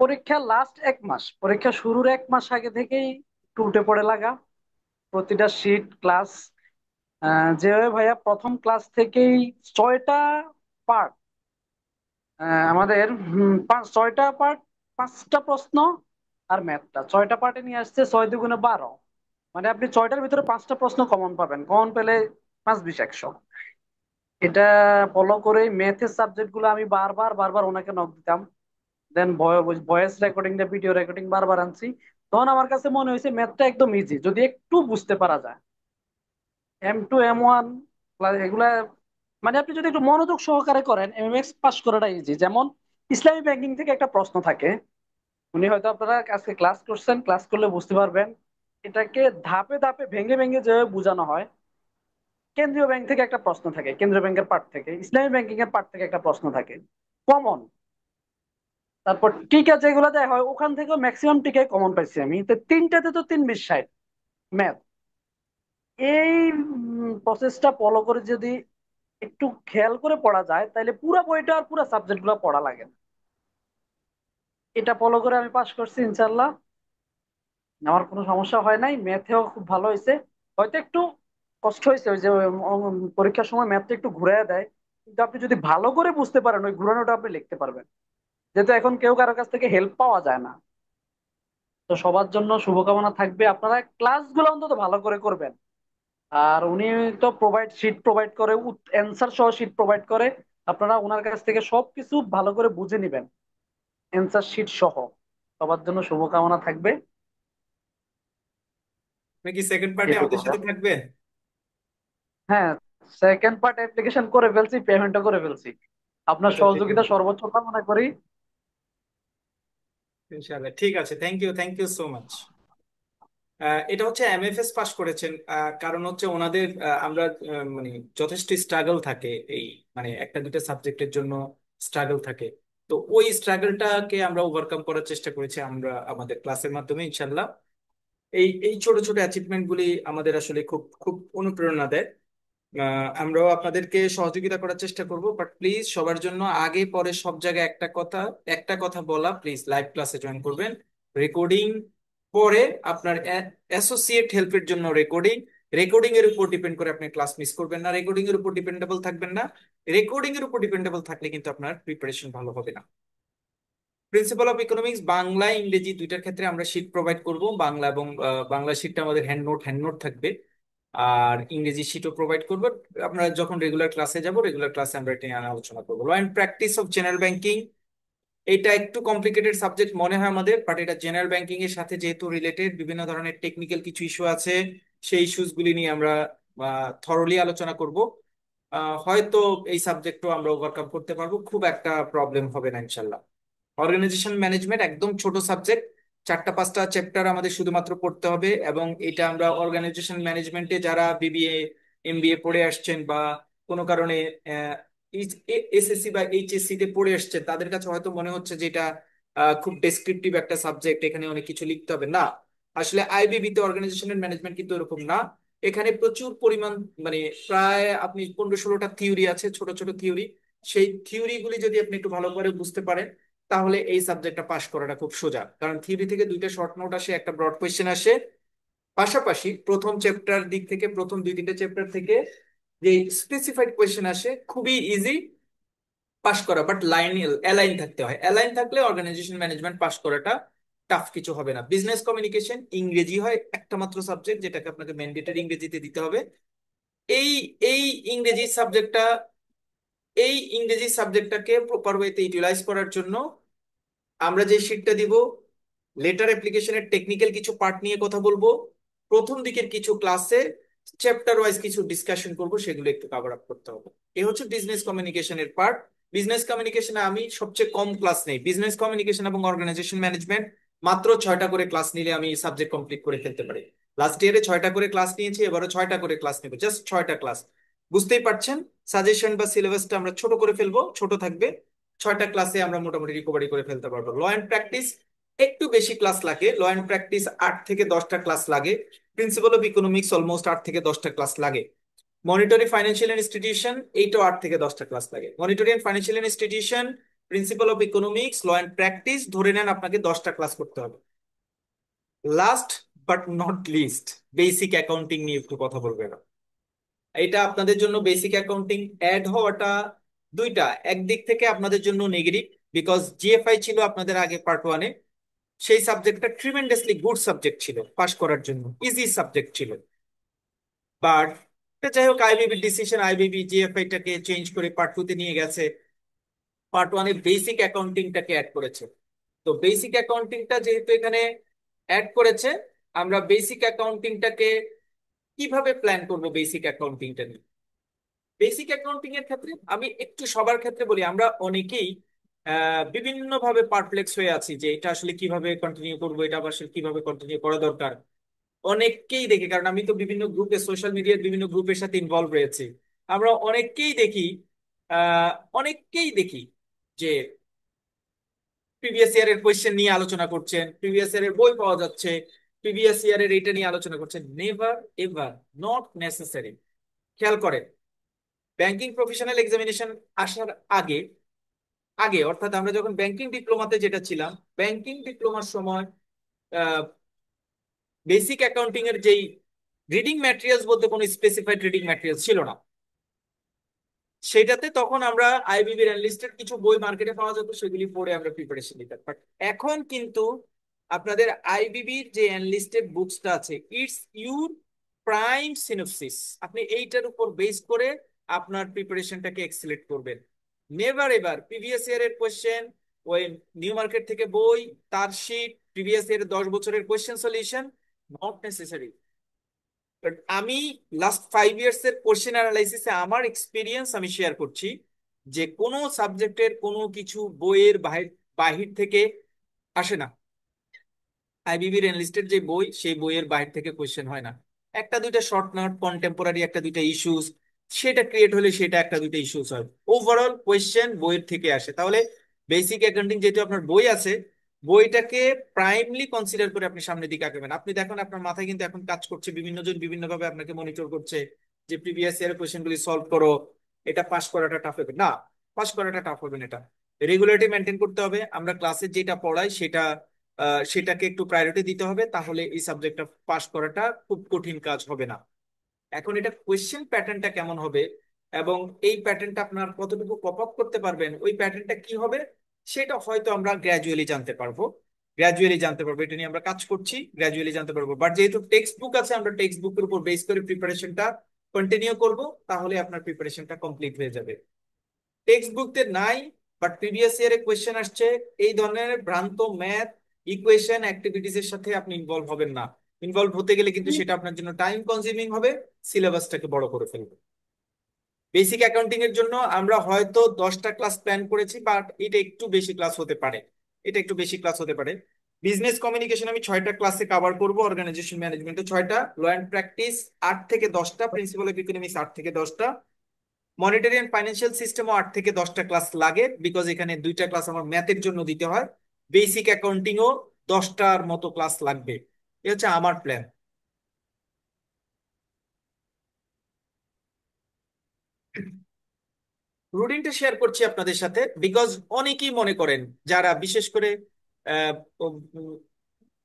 পরীক্ষা লাস্ট 1 মাস, পরীক্ষা শুরুর 1 মাস আগে থেকেই একটু উঠে পড়ে লাগা, প্রতিটা শিট ক্লাস। যেভাবে ভাইয়া প্রথম ক্লাস থেকেই 6টা পার্ট, আমাদের 6টা পার্ট, 5টা প্রশ্ন, আর ম্যাথটা 6টা পার্টে নিয়ে আসছে 6 × 2 = 12। মানে আপনি 6টার ভিতরে 5টা প্রশ্ন কমন পাবেন, কমন পেলে 5 × 20 = 100। এটা ফলো করে ম্যাথের সাবজেক্ট গুলো আমি বারবার বারবার ওনাকে নক দিতাম। দেন ভয়েস রেকর্ডিংটা, ভিডিও রেকর্ডিং বারবার আনছি। তখন আমার কাছে মনে হয়েছে ম্যাথটা একদম ইজি যদি একটু বুঝতে পারা যায়। M2 M1 এগুলা, মানে আপনি যদি একটু মনোযোগ সহকারে করেন এমএমএক্স পাস করাটা ইজি। যেমন ইসলামী ব্যাংকিং থেকে একটা প্রশ্ন থাকে, উনি হয়তো আপনারা আজকে ক্লাস করছেন, ক্লাস করলে বুঝতে পারবেন। এটাকে ধাপে ধাপে ভেঙে ভেঙে যেভাবে বোঝানো হয়। কেন্দ্রীয় ব্যাংক থেকে একটা প্রশ্ন থাকে, কেন্দ্রীয় ব্যাংকের পার্ট থেকে, ইসলামী ব্যাংকিং এর পার্ট থেকে একটা প্রশ্ন থাকে কমন। তারপর টিকা যেগুলো দেয় হয় ওখান থেকেও ম্যাক্সিমাম টিকাই কমন পাইছি আমি। তো 3টাতে তো 3 × 20 = 60 ম্যাথ। এই প্রসেসটা ফলো করে যদি একটু খেয়াল করে পড়া যায় তাহলে পুরো বইটা আর পুরো সাবজেক্ট গুলো পড়া লাগে না। এটা ফলো করে আমি পাশ করছি ইনশাল্লাহ, আমার কোনো সমস্যা হয় নাই, ম্যাথেও খুব ভালো হয়েছে। হয়তো একটু কষ্ট হয়েছে, ওই যে পরীক্ষার সময় ম্যাথটা একটু ঘুরাইয়া দেয়, কিন্তু আপনি যদি ভালো করে বুঝতে পারেন ওই ঘুরানোটা আপনি লিখতে পারবেন, যেহেতু এখন কেউ কারোর কাছ থেকে হেল্প পাওয়া যায় না। তো সবার জন্য শুভকামনা থাকবে, আপনারা ক্লাসগুলো অন্তত ভালো করে করবেন। আর উনি তো শীট প্রোভাইড করে, অ্যান্সার সহ শীট প্রোভাইড করে। আপনারা ওনার কাছ থেকে সবকিছু ভালো করে বুঝে নিবেন, অ্যান্সার শিট সহ। সবার জন্য শুভকামনা থাকবে। আপনি কি সেকেন্ড পার্টে এটুকু। আমাদের সাথে থাকবেন? হ্যাঁ, সেকেন্ড পার্ট অ্যাপ্লিকেশন করে ফেলছি, পেমেন্টও করে ফেলছি। আপনার আচ্ছা ঠিক সহযোগিতা আছে, সর্বোচ্চ কামনা করি। ইনশাআল্লাহ ঠিক আছে, থ্যাংক ইউ সো মাচ। এটা হচ্ছে এমএফএস পাস করেছেন, কারণ হচ্ছে ওনাদের আমরা মানে যথেষ্ট স্ট্রাগল থাকে এই, মানে একটা দুটো সাবজেক্টের জন্য স্ট্রাগল থাকে। তো ওই স্ট্রাগলটাকে আমরা ওভারকাম করার চেষ্টা করেছি আমরা আমাদের ক্লাসের মাধ্যমে ইনশাল্লাহ। এই এই ছোট ছোট অ্যাচিভমেন্ট গুলি আমাদের আসলে খুব খুব অনুপ্রেরণা দেয়। আমরাও আপনাদেরকে সহযোগিতা করার চেষ্টা করব, বাট প্লিজ সবার জন্য আগে পরে সব জায়গায় একটা কথা বলা, প্লিজ লাইভ ক্লাসে জয়েন করবেন। রেকর্ডিং পরে আপনার অ্যাসোসিয়েট হেল্পের জন্য রেকর্ডিং, রেকর্ডিং এর উপর ডিপেন্ড করে আপনি ক্লাস মিস করবেন না, রেকর্ডিং এর উপর ডিপেন্ডেবল থাকবেন না। রেকর্ডিং এর উপর ডিপেন্ডেবল থাকলে কিন্তু আপনার প্রিপারেশন ভালো হবে না। প্রিন্সিপাল অফ ইকোনমিক্স বাংলা ইংরেজি দুইটার ক্ষেত্রে আমরা শীট প্রোভাইড করব, বাংলা এবং বাংলা শীটটা আমাদের হ্যান্ড নোট থাকবে, আর ইংরেজি শীটও প্রোভাইড করবো। আমরা যখন রেগুলার ক্লাসে যাব, রেগুলার ক্লাসে আমরা এটা নিয়ে আলোচনা করবো। Law and practice of general banking, এটা একটু কমপ্লিকেটেড সাবজেক্ট মনে হয় আমাদের, বাট এটা জেনারেল ব্যাংকিং এর সাথে যেহেতু রিলেটেড, বিভিন্ন ধরনের টেকনিক্যাল কিছু ইস্যু আছে, সেই ইস্যুস গুলি নিয়ে আমরা থরলি আলোচনা করব। হয়তো এই সাবজেক্টও আমরা ওভারকাম করতে পারবো, খুব একটা প্রবলেম হবে না ইনশাল্লাহ। অর্গানাইজেশন ম্যানেজমেন্ট একদম ছোট সাবজেক্ট, চারটা পাঁচটা চ্যাপ্টার আমাদের শুধুমাত্র পড়তে হবে, এবং এটা আমরা অর্গানাইজেশন ম্যানেজমেন্টে যারা বিবিএ এমবিএ পড়ে আসছেন বা কোনো কারণে এসএসসি বা এইচএসসি তে পড়ে আসছেন, তাদের কাছে হয়তো মনে হচ্ছে যে এটা খুব ডেসক্রিপটিভ একটা সাবজেক্ট, এখানে অনেক কিছু লিখতে হবে না। আসলে আইবিবি তে অর্গানাইজেশনাল ম্যানেজমেন্ট কিন্তু এরকম না। এখানে প্রচুর পরিমাণ, মানে প্রায় আপনি 15-16টা থিওরি আছে, ছোট ছোট থিওরি। সেই থিওরি গুলি যদি আপনি একটু ভালো করে বুঝতে পারেন, তাহলে এই সাবজেক্টটা পাশ করাটা খুব সোজা, কারণ থিওরি থেকে দুইটা শর্ট নোট আসে, একটা ব্রড কোয়েশ্চেন আসে। পাশাপাশি প্রথম চ্যাপ্টার দিক থেকে, প্রথম দুই তিনটে চ্যাপ্টার থেকে যে স্পেসিফাইড কোয়েশ্চেন আসে খুবই ইজি পাশ করা, বাট লাইন অ্যালাইন থাকতে হয়, অ্যালাইন থাকলে অর্গানাইজেশন ম্যানেজমেন্ট পাশ করাটা টাফ কিছু হবে না। বিজনেস কমিউনিকেশন ইংরেজি হয়, একটা মাত্র সাবজেক্ট যেটাকে আপনাকে ম্যান্ডেটরি ইংরেজিতে দিতে হবে। এই এই ইংরেজি সাবজেক্টটা এই ইংরেজি সাবজেক্টটাকে প্রপার ওয়েতে ইউটিলাইজ করার জন্য আমরা যে শিটটা দিব, লেটার অ্যাপ্লিকেশনের টেকনিক্যাল কিছু পার্ট নিয়ে কথা বলবো, প্রথম দিকের কিছু ক্লাসে চ্যাপ্টার ওয়াইজ কিছু ডিসকাশন করব, সেগুলো একটু কভার আপ করতে হবে। এ হচ্ছে বিজনেস কমিউনিকেশনের পার্ট। বিজনেস কমিউনিকেশনে আমি সবচেয়ে কম ক্লাস নেই, বিজনেস কমিউনিকেশন এবং অর্গানাইজেশন ম্যানেজমেন্ট মাত্র 6টা করে ক্লাস নিলে আমি সাবজেক্ট কমপ্লিট করে ফেলতে পারি। লাস্ট ইয়ারে 6টা করে ক্লাস নিয়েছি, এবারও 6টা করে ক্লাস নেবো, জাস্ট 6টা ক্লাস। বুঝতেই পারছেন, সাজেশন বা সিলেবাসটা আমরা ছোট করে ফেলবো, ছোট থাকবে। 6টা ক্লাসে আমরা মোটামুটি রিকভারি করে ফেলতে পারবো। ল অ্যান্ড প্র্যাকটিস একটু বেশি ক্লাস লাগে, ল অ্যান্ড প্র্যাকটিস 8 থেকে 10টা ক্লাস লাগে। প্রিন্সিপাল অফ ইকোনমিক্স অলমোস্ট 8 থেকে 10টা ক্লাস লাগে। মনিটরি ফাইন্যান্সিয়াল ইনস্টিটিউশন এইটাও 8 থেকে 10টা ক্লাস লাগে। Monetary and financial institution, principal of economics, law and practice ধরে নেন আপনাকে 10টা ক্লাস করতে হবে। Last but not least, basic accounting নিয়ে একটু কথা বলবে না। এটা আপনাদের জন্য বেসিক অ্যাকাউন্টিং অ্যাড হওয়াটা দুইটা, একদিক থেকে আপনাদের জন্য নেগেটিভ, বিকজ জিএফআই ছিল আপনাদের আগে পার্ট 1-এ, সেই সাবজেক্টটা ট্রিমেন্ডাসলি গুড সাবজেক্ট ছিল, পাশ করার জন্য ইজি সাবজেক্ট ছিল। বাট যাই হোক, আইবিবি ডিসিশন, আইবিবি জিএফআই টাকে চেঞ্জ করে পার্ট 2-তে নিয়ে গেছে, পার্ট 1-এ বেসিক অ্যাকাউন্টিংটাকে অ্যাড করেছে। তো বেসিক অ্যাকাউন্টিংটা যেহেতু এখানে অ্যাড করেছে, আমরা বেসিক অ্যাকাউন্টিংটাকে কিভাবে প্ল্যান করব, বেসিক অ্যাকাউন্টিংটা নিয়ে। বেসিক অ্যাকাউন্টিং এর ক্ষেত্রে আমি একটু সবার ক্ষেত্রে বলি, আমরা অনেকেই বিভিন্ন ভাবে পারপ্লেক্স হয়ে আছি যে এটা আসলে কিভাবে কন্টিনিউ করবো, এটা আবার আসলে কিভাবে কন্টিনিউ করা দরকার। অনেককেই দেখি, কারণ আমি তো বিভিন্ন গ্রুপে, সোশ্যাল মিডিয়ার বিভিন্ন গ্রুপের সাথে ইনভলভ রয়েছি, আমরা অনেককেই দেখি আহ অনেককেই দেখি যে প্রিভিয়াস ইয়ারের কোয়েশ্চেন নিয়ে আলোচনা করছেন, প্রিভিয়াস ইয়ারের বই পাওয়া যাচ্ছে, প্রিভিয়াস ইয়ারের এটা নিয়ে আলোচনা করছেন। Never ever, not necessary. খেয়াল করেন, ব্যাংকিং প্রফেশনাল এক্সামিনেশন আসার আগে আগে অর্থাৎ আমরা যখন ব্যাংকিং ডিপ্লোমাতে যেটা ছিলাম, ব্যাংকিং ডিপ্লোমার সময় বেসিক অ্যাকাউন্টিং এর যেই রিডিং ম্যাটেরিয়ালস বলতে কোনো স্পেসিফাইড রিডিং ম্যাটেরিয়ালস ছিল না, সেটাতে তখন আমরা আইবিবির এনলিস্টেড কিছু বই মার্কেটে পাওয়া যেত, সেগুলি পড়ে আমরা প্রিপারেশন নিতাম। বাট এখন কিন্তু আপনাদের আইবিবির যে এনলিস্টেড বুকসটা আছে, ইটস ইউর প্রাইম সিনপসিস, আপনি এইটার উপর বেস করে আপনার প্রিপারেশনটাকে এক্সিলেক্ট করবেন। নেভার এভার প্রিভিয়াস ইয়ারের কোয়েশ্চেন, ওই নিউ মার্কেট থেকে বই, তার শিট, প্রিভিয়াস ইয়ারের 10 বছরের question solution, not necessary. But আমি লাস্ট 5 ইয়ার্স এর কোশ্চেন অ্যানালাইসিসে আমার এক্সপিরিয়েন্স আমি শেয়ার করছি। যে কোনো সাবজেক্টের কোনো কিছু বইয়ের বাহির বাহির থেকে আসে না। আইবিবির এনলিস্টেড যে বই, সেই বইয়ের বাইরে থেকে কোয়েশ্চেন হয় না। একটা দুইটা শর্ট নোট কন্টেম্পোরারি একটা দুইটা ইস্যুস সেটা ক্রিয়েট হলে সেটা একটা দুইটা ইস্যুস হয়, ওভারঅল কোয়েশ্চেন বইয়ের থেকে আসে। তাহলে বেসিক অ্যাকাউন্টিং যেহেতু আপনার বই আছে, বইটাকে প্রাইমলি কনসিডার করে আপনি সামনের দিকে আগাবেন। আপনি দেখুন আপনার মাথায় কিন্তু এখন কাজ করছে, বিভিন্ন জন বিভিন্ন ভাবে আপনাকে মনিটর করছে যে প্রিভিয়াস ইয়ার কোয়েশ্চেন গুলি সলভ করো, এটা পাস করাটা টাফ হবে না। পাস করাটা টাফ হবে না, এটা রেগুলারিটি মেনটেন করতে হবে। আমরা ক্লাসে যেটা পড়াই সেটাকে একটু প্রায়োরিটি দিতে হবে, তাহলে এই সাবজেক্টটা পাস করাটা খুব কঠিন কাজ হবে না। এখন এটা কোয়েশ্চেন প্যাটার্নটা কেমন হবে এবং এই প্যাটার্নটা আপনার কতটুকু কপ আপ করতে পারবেন, ওই প্যাটার্নটা কি হবে, সেটা হয়তো আমরা গ্র্যাজুয়ালি জানতে পারবো। গ্র্যাজুয়ালি জানতে পারবো, এটা নিয়ে আমরা কাজ করছি, গ্র্যাজুয়ালি জানতে পারবো। বাট যেহেতু টেক্সট বুক আছে, আমরা টেক্সট বুকের উপর বেস করে প্রিপারেশনটা কন্টিনিউ করব, তাহলে আপনার প্রিপারেশনটা কমপ্লিট হয়ে যাবে। টেক্সট বুকতে নাই, বাট প্রিভিয়াস ইয়ারে কোয়েশ্চেন আসছে, এই ধরনের ভ্রান্ত ম্যাথ ইকুয়েশন অ্যাক্টিভিটিস এর সাথে আপনি ইনভলভ হবেন না। ইনভলভ হতে গেলে কিন্তু সেটা আপনার জন্য টাইম কনজিউমিং হবে, সিলেবাসটাকে বড় করে ফেলবে। বেসিক অ্যাকাউন্টিং এর জন্য আমরা হয়তো 10টা ক্লাস প্ল্যান করেছি, বাট এটা একটু বেশি ক্লাস হতে পারে, এটা একটু বেশি ক্লাস হতে পারে। বিজনেস কমিউনিকেশন আমি 6টা ক্লাসে কভার করব, অর্গানাইজেশন ম্যানেজমেন্টে 6টা, ল অ্যান্ড প্র্যাকটিস 8 থেকে 10টা, প্রিন্সিপাল অফ ইকোনমিক্স 8 থেকে 10টা, মনিটারি অ্যান্ড ফাইন্যান্সিয়াল সিস্টেমও 8 থেকে 10টা ক্লাস লাগে, বিকজ এখানে 2টা ক্লাস আমার ম্যাথের জন্য দিতে হয়। বেসিক অ্যাকাউন্টিংও 10টার মতো ক্লাস লাগবে। এ হচ্ছে আমার প্ল্যান। রুটিনটা শেয়ার করছি আপনাদের সাথে, বিকজ অনেকেই মনে করেন, যারা বিশেষ করে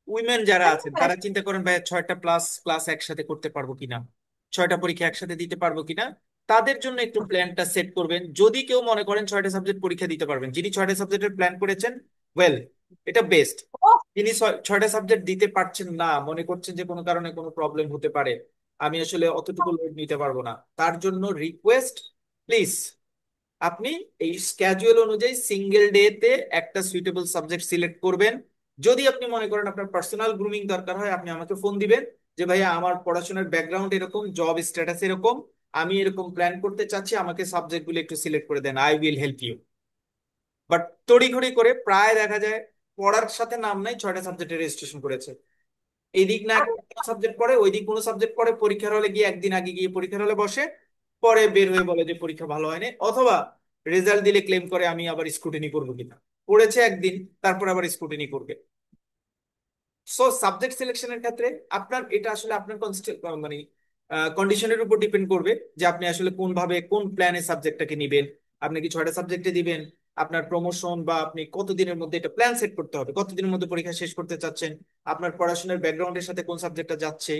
উইমেন যারা আছেন, তারা চিন্তা করেন ভাই 6টা প্লাস ক্লাস একসাথে করতে পারবো কিনা, 6টা পরীক্ষা একসাথে দিতে পারবো কিনা। তাদের জন্য একটু প্ল্যানটা সেট করবেন। যদি কেউ মনে করেন 6টা সাবজেক্ট পরীক্ষা দিতে পারবেন, যিনি 6টা সাবজেক্টের প্ল্যান করেছেন, ওয়েল, এটা বেস্ট। যিনি 6টা সাবজেক্ট দিতে পারছেন না, মনে করছেন যে কোনো কারণে কোনো প্রবলেম হতে পারে, আমি আসলে অতটুকু লোড নিতে পারবো না, তার জন্য রিকোয়েস্ট, প্লিজ আপনি এই স্ক্যাজুয়াল অনুযায়ী সিঙ্গেল ডে তে একটা সুইটেবল সাবজেক্ট সিলেক্ট করবেন। যদি আপনি মনে করেন আপনার পার্সোনাল গ্রুমিং দরকার হয়, আপনি আমাকে ফোন দিবেন যে ভাইয়া আমার পড়াশোনার ব্যাকগ্রাউন্ড এরকম, জব স্ট্যাটাস এরকম, আমি এরকম প্ল্যান করতে চাচ্ছি, আমাকে সাবজেক্টগুলো একটু সিলেক্ট করে দেন, I will help you. But তড়িঘড়ি করে প্রায় দেখা যায় পড়ার সাথে নাম নাই, 6টা সাবজেক্টের রেজিস্ট্রেশন করেছে। এইদিক না সাবজেক্ট পড়ে, ওইদিক কোনো সাবজেক্ট পড়ে, পরীক্ষার হলে গিয়ে একদিন আগে গিয়ে পরীক্ষার হলে বসে, পরে বের হয়ে বলে যে পরীক্ষা ভালো হয়নি, অথবা রেজাল্ট দিলে ক্লেম করে আমি আবার স্ক্রুটিনি করবো কিনা, পড়েছে একদিন তারপর আবার স্ক্রুটিনি করবে। সো সাবজেক্ট সিলেকশনের ক্ষেত্রে আপনার এটা আসলে আপনার মানে কন্ডিশনের উপর ডিপেন্ড করবে যে আপনি আসলে কোন ভাবে কোন প্ল্যানে সাবজেক্টটাকে নিবেন। আপনি কি 6টা সাবজেক্টে দিবেন, আপনার প্রমোশন বা আপনি কতদিনের মধ্যে এটা প্ল্যান সেট করতে হবে, কতদিনের মধ্যে পরীক্ষা শেষ করতে চাচ্ছেন, আপনার পড়াশোনার ব্যাকগ্রাউন্ডের সাথে কোন সাবজেক্টটা যাচ্ছে,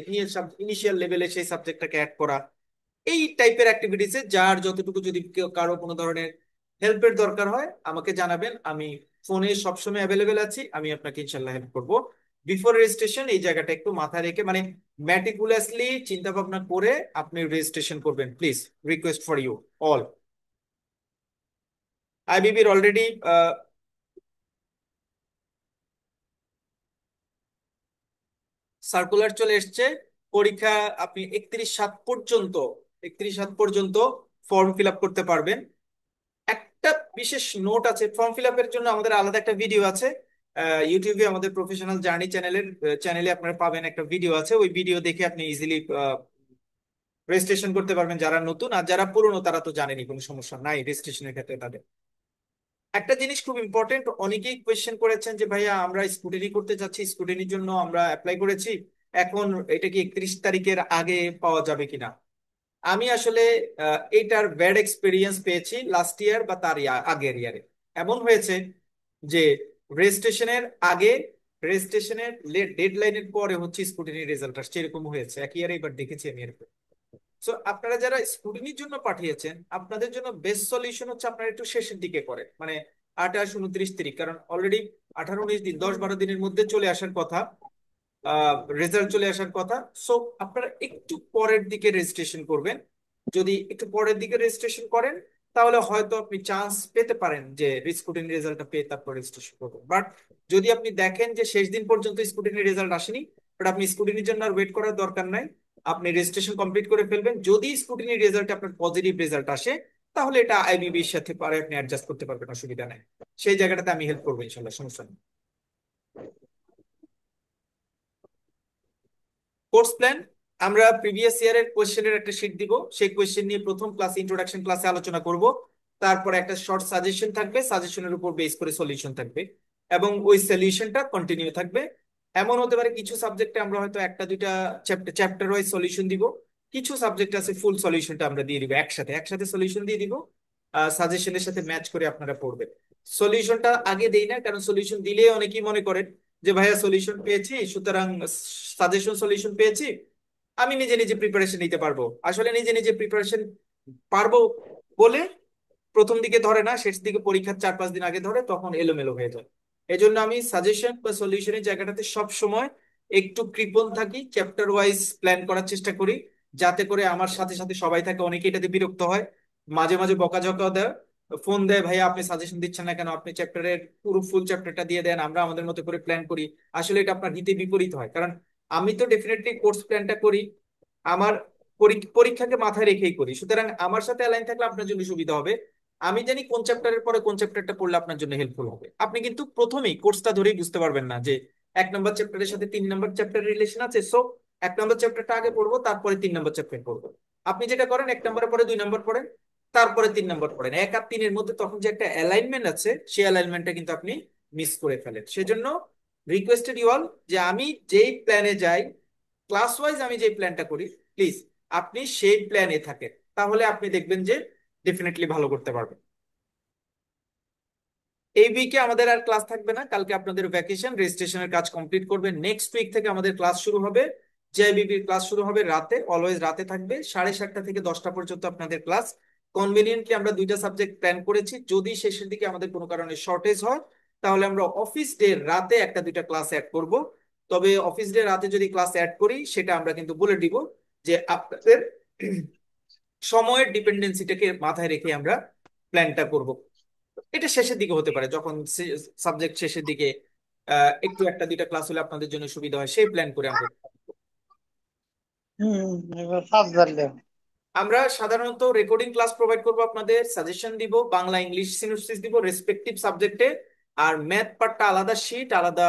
ইনিশিয়াল লেভেলে সেই সাবজেক্টটাকে অ্যাড করা, এই টাইপের অ্যাক্টিভিটিসে যার যতটুকু, যদি কারো কোনো ধরনের হেল্পের দরকার হয় আমাকে জানাবেন, আমি ফোনে সবসময় অ্যাভেলেবেল আছি, আমি আপনাকে ইনশাল্লাহ হেল্প করব। বিফোর রেজিস্ট্রেশন এই জায়গাটা একটু মাথায় রেখে, মানে ম্যাটিকুলাসলি চিন্তা ভাবনা করে আপনি রেজিস্ট্রেশন করবেন, please, request for you all. আইবিবির অলরেডি সার্কুলার চলে এসছে। পরীক্ষা আপনি 31/7 পর্যন্ত, 31/7 পর্যন্ত ফর্ম ফিল আপ করতে পারবেন। একটা বিশেষ নোট আছে, ফর্ম ফিল আপের জন্য আমাদের আলাদা একটা ভিডিও আছে, ইউটিউবে আমাদের প্রফেশনাল জার্নি চ্যানেলে আপনারা পাবেন, একটা ভিডিও আছে, ওই ভিডিও দেখে আপনি ইজিলি রেজিস্ট্রেশন করতে পারবেন। যারা নতুন আর যারা পুরনো তারা তো জানেনই, কোনো সমস্যা নাই রেজিস্ট্রেশনের ক্ষেত্রে তাদের। একটা জিনিস খুব ইম্পর্টেন্ট, অনেকেই কোয়েশ্চেন করেছেন যে ভাইয়া আমরা স্কুটিনি করতে চাচ্ছি, স্কুটিনির জন্য আমরা অ্যাপ্লাই করেছি, এখন এটা কি 31 তারিখের আগে পাওয়া যাবে কিনা। আমি আসলে এটার ব্যাড এক্সপিরিয়েন্স পেয়েছি লাস্ট ইয়ার বা তার আগের ইয়ারে। এমন হয়েছে যে রেজিস্ট্রেশনের আগে, রেজিস্ট্রেশনের ডেডলাইনের পরে হচ্ছে স্কুটিনির রেজাল্ট আসছে, এরকম হয়েছে এক ইয়ারে, এবার দেখেছি আমি এরকম। সো আপনারা যারা স্কুটিনির জন্য পাঠিয়েছেন, আপনাদের জন্য বেস্ট সলিউশন হচ্ছে আপনারা একটু শেষের দিকে করেন, মানে 28-29 তারিখ, কারণ অলরেডি 18-19 দিন, 10-12 দিনের মধ্যে চলে আসার কথা, রেজাল্ট চলে আসার কথা। সো আপনারা একটু পরের দিকে রেজিস্ট্রেশন করবেন। যদি একটু পরের দিকে রেজিস্ট্রেশন করেন, তাহলে হয়তো আপনি চান্স পেতে পারেন যে স্কুটিনি রেজাল্টটা পেয়ে তারপর রেজিস্ট্রেশন করবেন। বাট যদি আপনি দেখেন যে শেষ দিন পর্যন্ত স্কুটিনি রেজাল্ট আসেনি, বাট আপনি স্কুটিনির জন্য আর ওয়েট করার দরকার নাই, আপনি রেজিস্ট্রেশন কমপ্লিট করে ফেলবেন। যদি স্কুটিনি রেজাল্টে আপনার পজিটিভ রেজাল্ট আসে, তাহলে এটা আইবিবির সাথে পারে আপনি অ্যাডজাস্ট করতে পারবেন, অসুবিধা নেই। সেই জায়গাটাতে আমি হেল্প করবো ইনশাল্লাহ, সমস্যা নেই। কোর্স প্ল্যান, আমরা প্রিভিয়াস ইয়ারের কোয়েশ্চেনের একটা শিট দিব, সেই কোয়েশ্চেন নিয়ে প্রথম ক্লাসে, ইন্ট্রোডাকশন ক্লাসে আলোচনা করব। তারপর একটা শর্ট সাজেশন থাকবে, সাজেশনের উপর বেস করে সলিউশন থাকবে, এবং ওই সলিউশনটা কন্টিনিউ থাকবে। এমন হতে পারে কিছু সাবজেক্টে আমরা হয়তো একটা দুইটা চ্যাপ্টার ওয়াইজ সলিউশন দিব, কিছু সাবজেক্ট আছে ফুল সলিউশনটা আমরা দিয়ে দিব, একসাথে একসাথে সলিউশন দিয়ে দিব, সাজেশনের সাথে ম্যাচ করে আপনারা পড়বেন। সলিউশনটা আগে দেই না, কারণ সলিউশন দিলে অনেকেই মনে করেন যে ভাইয়া সলিউশন পেয়েছি সুতরাং সাজেশন সলিউশন পেয়েছি, আমি নিজে নিজে প্রিপারেশন নিতে পারবো। আসলে নিজে নিজে প্রিপারেশন পারবো বলে প্রথম দিকে ধরে না, শেষ দিকে পরীক্ষার 4-5 দিন আগে ধরে, তখন এলোমেলো হয়ে যায়। এই জন্য আমি সাজেশন বা সলিউশনের জায়গাটাতে সব সময় একটু কৃপণ থাকি, চ্যাপ্টার ওয়াইজ প্ল্যান করার চেষ্টা করি, যাতে করে আমার সাথে সাথে সবাই থাকে। অনেকে এটাতে বিরক্ত হয়, মাঝে মাঝে বকাঝকা দেয়, ফোন দেয়, ভাইয়া আপনি সাজেশন দিচ্ছেন না কেন, আপনি চ্যাপ্টারের পুরো ফুল চ্যাপ্টারটা দিয়ে দেন, আমরা আমাদের মতো করে প্ল্যান করি। আসলে এটা আপনার হিতে বিপরীত হয়, কারণ আমি তো ডেফিনেটলি কোর্স প্ল্যানটা করি আমার পরীক্ষাকে মাথায় রেখেই করি, সুতরাং আমার সাথে অ্যালাইন থাকলে আপনার জন্য সুবিধা হবে। আমি জানি কোন চ্যাপ্টারের পরে কোন চ্যাপ্টারটা পড়লে আপনার জন্য হেল্পফুল হবে। আপনি কিন্তু প্রথমেই কোর্সটা ধরেই বুঝতে পারবেন না যে 1 নম্বর চ্যাপ্টারের সাথে 3 নম্বর চ্যাপ্টারের রিলেশন আছে, সো 1 নম্বর চ্যাপ্টারটা আগে পড়বো, তারপরে 3 নম্বর চ্যাপ্টার পড়বো। আপনি যেটা করেন 1 নম্বরের পরে 2 নম্বর পড়েন, তারপরে 3 নম্বর পড়েন, 1 আর 3-এর মধ্যে তখন যে একটা অ্যালাইনমেন্ট আছে, সেই অ্যালাইনমেন্টটা কিন্তু আপনি মিস করে ফেলেন। সেজন্য রিকোয়েস্টেড ইউ অল, যে আমি যেই প্ল্যানে যাই, ক্লাস ওয়াইজ আমি যে প্ল্যানটা করি, প্লিজ আপনি সেই প্ল্যানে থাকেন, তাহলে আপনি দেখবেন যে ডেফিনেটলি ভালো করতে পারবেন। এই উইকে আমাদের আর ক্লাস থাকবে না, কালকে আপনাদের ভ্যাকেশন, রেজিস্ট্রেশনের কাজ কমপ্লিট করবেন। নেক্সট উইক থেকে আমাদের ক্লাস শুরু হবে, জেআইবিবির ক্লাস শুরু হবে রাতে, অলওয়েজ রাতে থাকবে, 7:30টা থেকে 10টা পর্যন্ত আপনাদের ক্লাস। কনভেনিয়েন্টলি আমরা 2টা সাবজেক্ট প্ল্যান করেছি, যদি শেষের দিকে আমাদের কোনো কারণে শর্টেজ হয়, তাহলে আমরা অফিস ডে রাতে 1-2টা ক্লাস অ্যাড করব। তবে অফিস ডে রাতে যদি ক্লাস অ্যাড করি, সেটা আমরা কিন্তু বলে দিব যে আপনাদের সময়ের ডিপেন্ডেন্সিটাকে মাথায় রেখে আমরা প্ল্যানটা করব। এটা শেষের দিকে হতে পারে, যখন সাবজেক্ট শেষের দিকে একটু 1-2টা ক্লাস হলে আপনাদের জন্য সুবিধা হয়, সেই প্ল্যান করে আমরা। হম, এবার ফার্স্ট জানলে। আমরা সাধারণত রেকর্ডিং ক্লাস প্রোভাইড করব আপনাদের, সাজেশন দিব, বাংলা ইংলিশ সিনোপসিস দিব রেসপেক্টিভ সাবজেক্টে, আর ম্যাথ পার্টটা আলাদা শীট, আলাদা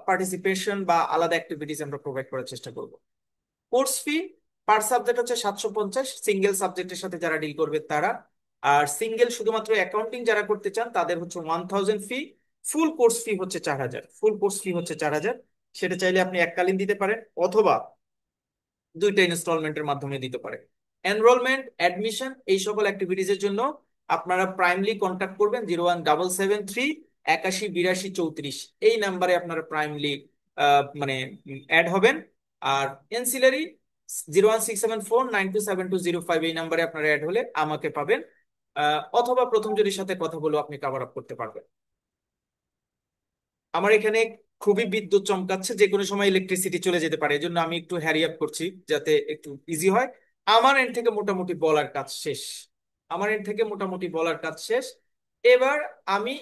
পার্টিসিপেশন বা আলাদা অ্যাক্টিভিটিস আমরা প্রোভাইড করার চেষ্টা করব। কোর্স ফি পার সাবজেক্ট হচ্ছে 750, সিঙ্গেল সাবজেক্টের সাথে যারা ডিল করবে তারা। আর সিঙ্গেল শুধুমাত্র অ্যাকাউন্টিং যারা করতে চান তাদের হচ্ছে 1000 ফি। ফুল কোর্স ফি হচ্ছে 4000, ফুল কোর্স ফি হচ্ছে 4000। সেটা চাইলে আপনি এককালীন দিতে পারেন, অথবা 2টা ইনস্টলমেন্টের মাধ্যমে দিতে পারেন। এনরোলমেন্ট, অ্যাডমিশন, এই সকল অ্যাক্টিভিটিস এর জন্য আপনারা প্রাইমলি কন্ট্যাক্ট করবেন 01773 81 82 34, এই নাম্বারে আপনারা প্রাইমলি মানে অ্যাড হবেন। আর এনসিলারি 01674927205, এই নাম্বারে আপনারা অ্যাড হলে আমাকে পাবেন, অথবা প্রথম জনের সাথে কথা বলে আপনি কভার আপ করতে পারবেন। আমার এখানে খুবই বিদ্যুৎ চমকাচ্ছে, যে কোনো সময় ইলেকট্রিসিটি চলে যেতে পারে, এজন্য আমি একটু হ্যারি আপ করছি যাতে একটু ইজি হয়। আমার এন্ড থেকে মোটামুটি বলার কাজ শেষ, আমার এন্ড থেকে মোটামুটি বলার কাজ শেষ। এবার আমি